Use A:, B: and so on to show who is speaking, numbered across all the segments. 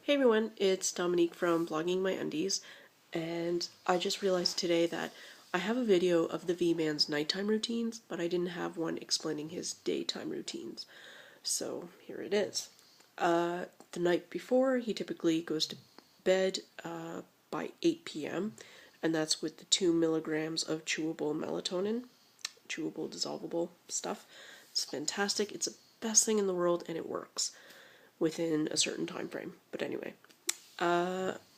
A: Hey everyone, it's Dominique from Blogging My Undies, and I just realized today that I have a video of the V-Man's nighttime routines, but I didn't have one explaining his daytime routines. So here it is. The night before, he typically goes to bed by 8 p.m., and that's with the 2 milligrams of chewable melatonin, chewable, dissolvable stuff. It's fantastic. It's the best thing in the world, and it works within a certain time frame. But anyway,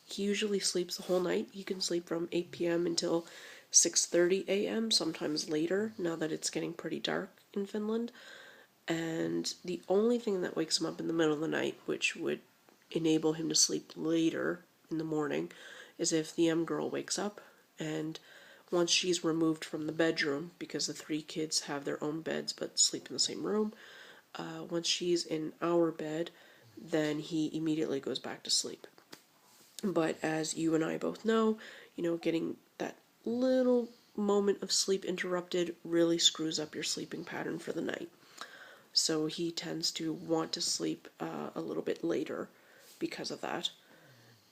A: he usually sleeps the whole night. He can sleep from 8 p.m. until 6:30 a.m., sometimes later, now that it's getting pretty dark in Finland. And the only thing that wakes him up in the middle of the night, which would enable him to sleep later in the morning, is if the M girl wakes up, and once she's removed from the bedroom, because the three kids have their own beds but sleep in the same room, once she's in our bed, then he immediately goes back to sleep. But as you and I both know, getting that little moment of sleep interrupted really screws up your sleeping pattern for the night. So he tends to want to sleep a little bit later because of that.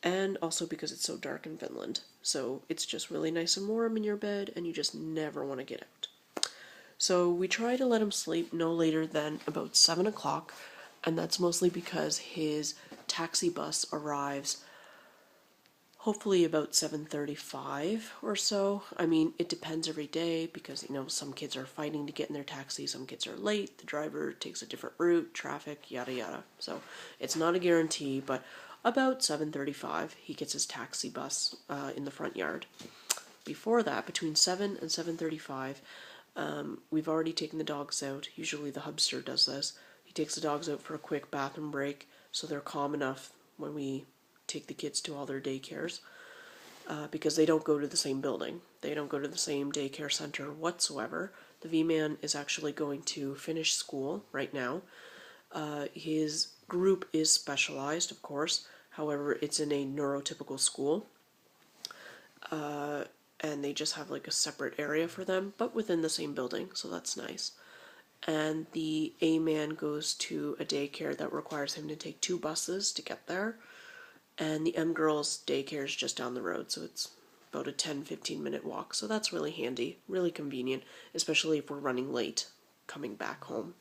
A: And also because it's so dark in Finland. So it's just really nice and warm in your bed, and you just never want to get out. So we try to let him sleep no later than about 7 o'clock, and that's mostly because his taxi bus arrives hopefully about 7:35 or so. I mean, it depends every day because, some kids are fighting to get in their taxi, some kids are late, the driver takes a different route, traffic, yada yada. So it's not a guarantee, but about 7:35 he gets his taxi bus in the front yard. Before that, between 7 and 7:35, we've already taken the dogs out. Usually the hubster does this. He takes the dogs out for a quick bathroom break so they're calm enough when we take the kids to all their daycares, because they don't go to the same building. They don't go to the same daycare center whatsoever. The V-Man is actually going to finish school right now. His group is specialized, of course. However, it's in a neurotypical school. And they just have like a separate area for them, but within the same building, so that's nice. And the A-Man goes to a daycare that requires him to take 2 buses to get there. And the M Girls daycare is just down the road, so it's about a 10-15 minute walk. So that's really handy, really convenient, especially if we're running late coming back home.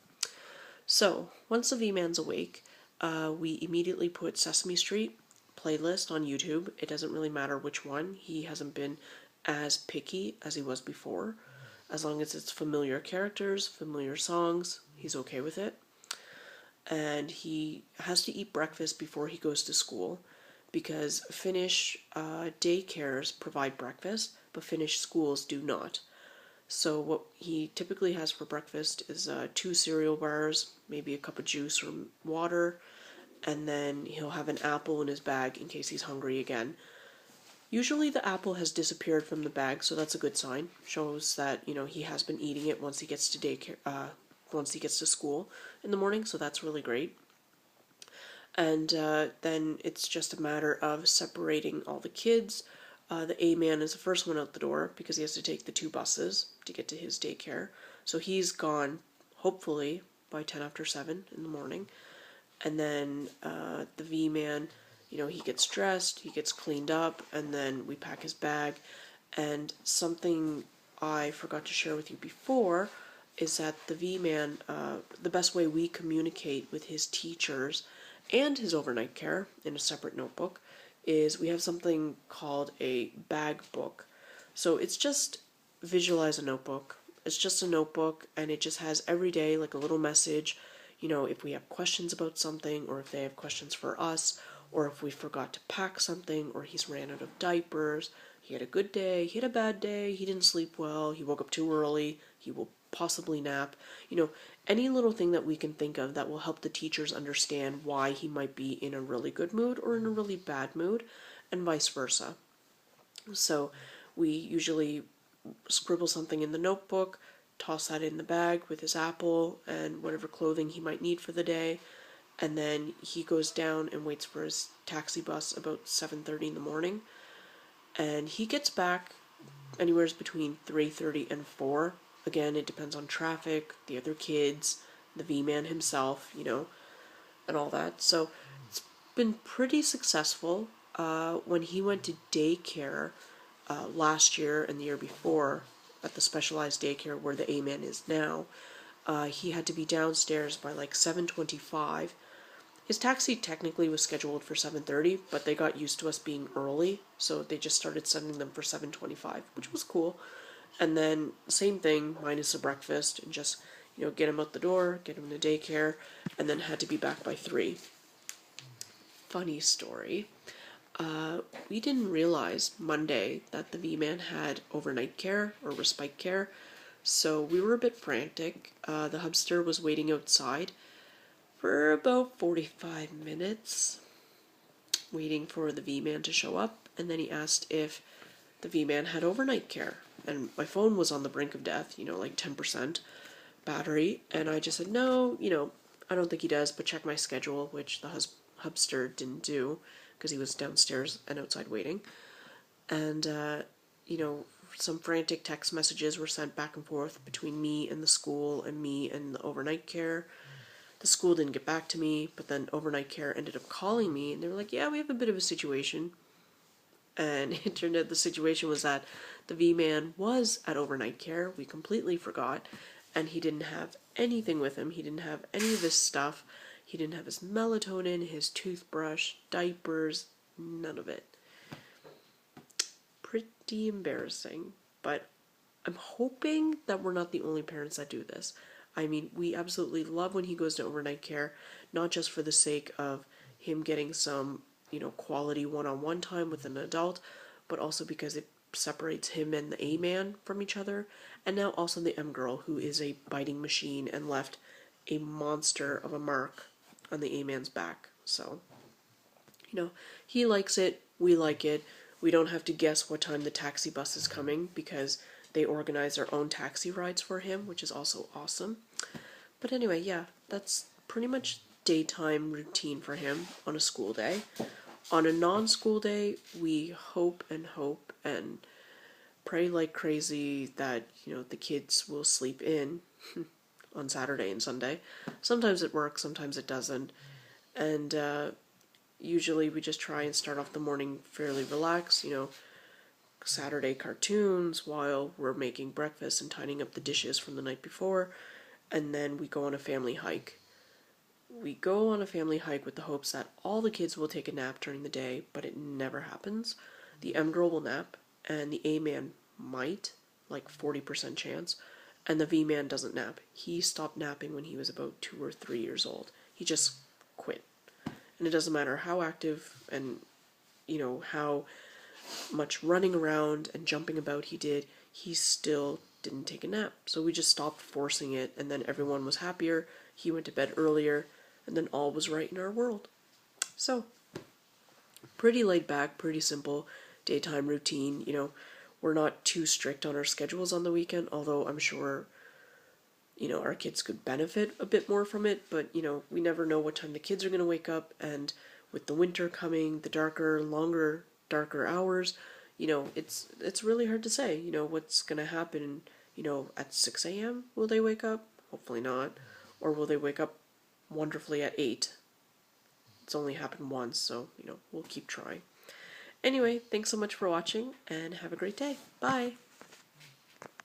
A: So once the V-Man's awake, we immediately put Sesame Street playlist on YouTube. It doesn't really matter which one. He hasn't been as picky as he was before. As long as it's familiar characters, familiar songs, he's okay with it. And he has to eat breakfast before he goes to school, because Finnish daycares provide breakfast, but Finnish schools do not. So what he typically has for breakfast is 2 cereal bars, maybe a cup of juice or water, and then he'll have an apple in his bag in case he's hungry again. Usually the apple has disappeared from the bag, so that's a good sign. Shows that, he has been eating it once he gets to daycare, once he gets to school in the morning, so that's really great. And then it's just a matter of separating all the kids. The A-Man is the first one out the door because he has to take the 2 buses to get to his daycare. So he's gone, hopefully, by 10 after 7 in the morning. And then the V-Man, he gets dressed, he gets cleaned up, and then we pack his bag. And something I forgot to share with you before is that the V-Man, the best way we communicate with his teachers and his overnight care in a separate notebook is we have something called a bag book. So it's just, visualize a notebook. It's just a notebook, and it just has every day like a little message, if we have questions about something, or if they have questions for us, or if we forgot to pack something, or he's ran out of diapers, he had a good day, he had a bad day, he didn't sleep well, he woke up too early, he will possibly nap, any little thing that we can think of that will help the teachers understand why he might be in a really good mood or in a really bad mood, and vice versa. So we usually scribble something in the notebook, toss that in the bag with his apple and whatever clothing he might need for the day, and then he goes down and waits for his taxi bus about 7:30 in the morning, and he gets back anywhere between 3:30 and 4. Again, it depends on traffic, the other kids, the V-Man himself, and all that. So it's been pretty successful. When he went to daycare last year and the year before at the specialized daycare where the A-Man is now, he had to be downstairs by like 7:25. His taxi technically was scheduled for 7:30, but they got used to us being early, so they just started sending them for 7:25, which was cool. And then same thing, minus a breakfast, and just, get him out the door, get him to daycare, and then had to be back by 3. Funny story. We didn't realize Monday that the V-Man had overnight care or respite care, so we were a bit frantic. The hubster was waiting outside for about 45 minutes, waiting for the V-Man to show up, and then he asked if the V-Man had overnight care. And my phone was on the brink of death, like 10% battery, and I just said, no, I don't think he does, but check my schedule, which the hubster didn't do, because he was downstairs and outside waiting. And, some frantic text messages were sent back and forth between me and the school and me and the overnight care. The school didn't get back to me, but then overnight care ended up calling me, and they were like, yeah, we have a bit of a situation. And it turned out the situation was that the V-Man was at overnight care. We completely forgot, and he didn't have anything with him. He didn't have any of his stuff. He didn't have his melatonin, his toothbrush, diapers, none of it. Pretty embarrassing, but I'm hoping that we're not the only parents that do this. I mean, we absolutely love when he goes to overnight care, not just for the sake of him getting some, quality one-on-one time with an adult, but also because it separates him and the A-Man from each other, and now also the M-Girl, who is a biting machine and left a monster of a mark on the A-Man's back. So, he likes it, we like it. We don't have to guess what time the taxi bus is coming because they organize their own taxi rides for him, which is also awesome. But anyway, yeah, that's pretty much daytime routine for him on a school day. On a non-school day, we hope and pray like crazy that, the kids will sleep in on Saturday and Sunday. Sometimes it works, sometimes it doesn't. And usually we just try and start off the morning fairly relaxed, Saturday cartoons while we're making breakfast and tidying up the dishes from the night before, and then we go on a family hike. We go on a family hike with the hopes that all the kids will take a nap during the day, but it never happens. The M-Girl will nap, and the A-Man might, like 40% chance, and the V-Man doesn't nap. He stopped napping when he was about 2 or 3 years old. He just quit. And it doesn't matter how active and, how much running around and jumping about he did, he still didn't take a nap. So we just stopped forcing it, and then everyone was happier. He went to bed earlier, and then all was right in our world. So, pretty laid back, pretty simple daytime routine. We're not too strict on our schedules on the weekend, although I'm sure, our kids could benefit a bit more from it, but, we never know what time the kids are going to wake up, and with the winter coming, the darker hours, it's really hard to say, what's going to happen, at 6 a.m. Will they wake up? Hopefully not. Or will they wake up wonderfully at 8? It's only happened once, so, we'll keep trying. Anyway, thanks so much for watching, and have a great day. Bye!